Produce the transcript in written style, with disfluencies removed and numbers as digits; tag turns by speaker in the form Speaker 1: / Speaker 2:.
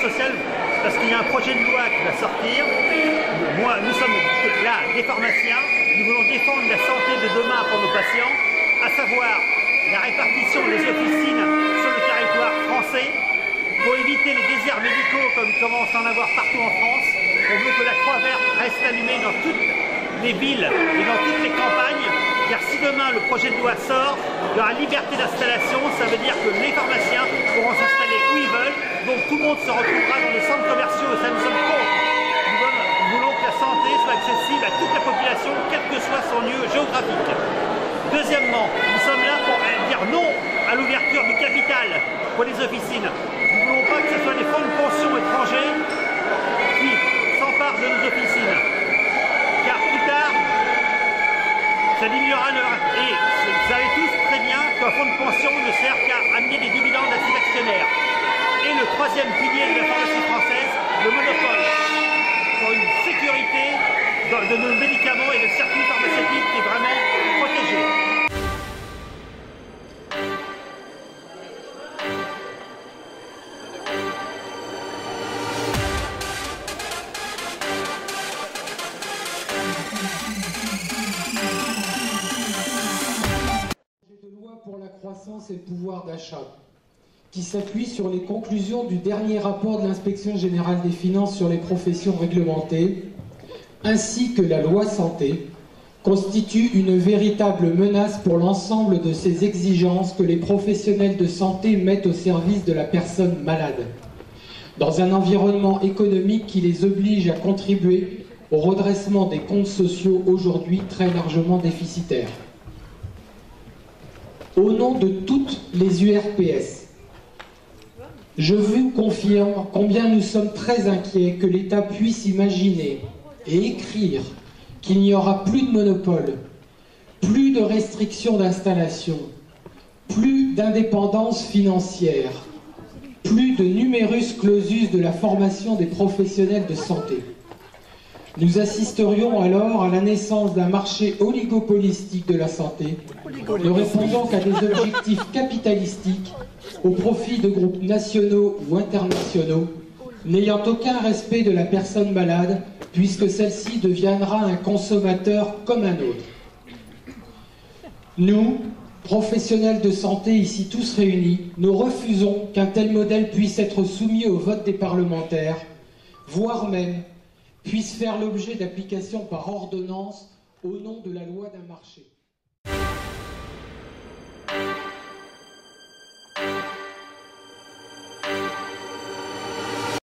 Speaker 1: social parce qu'il y a un projet de loi qui va sortir. Nous sommes là, des pharmaciens, nous voulons défendre la santé de demain pour nos patients, à savoir la répartition des officines sur le territoire français pour éviter les déserts médicaux comme il commence à en avoir partout en France. On veut que la Croix Verte reste allumée dans toutes les villes et dans toutes les campagnes, car si demain le projet de loi sort, il y aura liberté d'installation, ça veut dire que les pharmaciens pourront s'installer où ils veulent, donc tout le monde se retrouvera dans les centres commerciaux et ça nous sommes contre. Nous voulons que la santé soit accessible à toute la population, quel que soit son lieu géographique. Deuxièmement, nous sommes là pour dire non à l'ouverture du capital pour les officines. Nous ne voulons pas que ce soit les fonds de pension étrangers qui s'emparent de nos officines. Car plus tard, ça diminuera leur... Et vous savez tous très bien qu'un fonds de pension ne sert qu'à amener des dividendes à ses actionnaires. Et le troisième pilier de la pharmacie française, le monopole, pour une sécurité de nos médicaments et le circuit pharmaceutique qui est vraiment protégé.
Speaker 2: Pour la croissance et le pouvoir d'achat, qui s'appuie sur les conclusions du dernier rapport de l'Inspection générale des finances sur les professions réglementées, ainsi que la loi santé, constitue une véritable menace pour l'ensemble de ces exigences que les professionnels de santé mettent au service de la personne malade, dans un environnement économique qui les oblige à contribuer au redressement des comptes sociaux aujourd'hui très largement déficitaires. Au nom de toutes les URPS, je vous confirme combien nous sommes très inquiets que l'État puisse imaginer et écrire qu'il n'y aura plus de monopole, plus de restrictions d'installation, plus d'indépendance financière, plus de numerus clausus de la formation des professionnels de santé. Nous assisterions alors à la naissance d'un marché oligopolistique de la santé, ne répondant qu'à des objectifs capitalistiques au profit de groupes nationaux ou internationaux, n'ayant aucun respect de la personne malade, puisque celle-ci deviendra un consommateur comme un autre. Nous, professionnels de santé ici tous réunis, nous refusons qu'un tel modèle puisse être soumis au vote des parlementaires, voire même puisse faire l'objet d'application par ordonnance au nom de la loi d'un marché.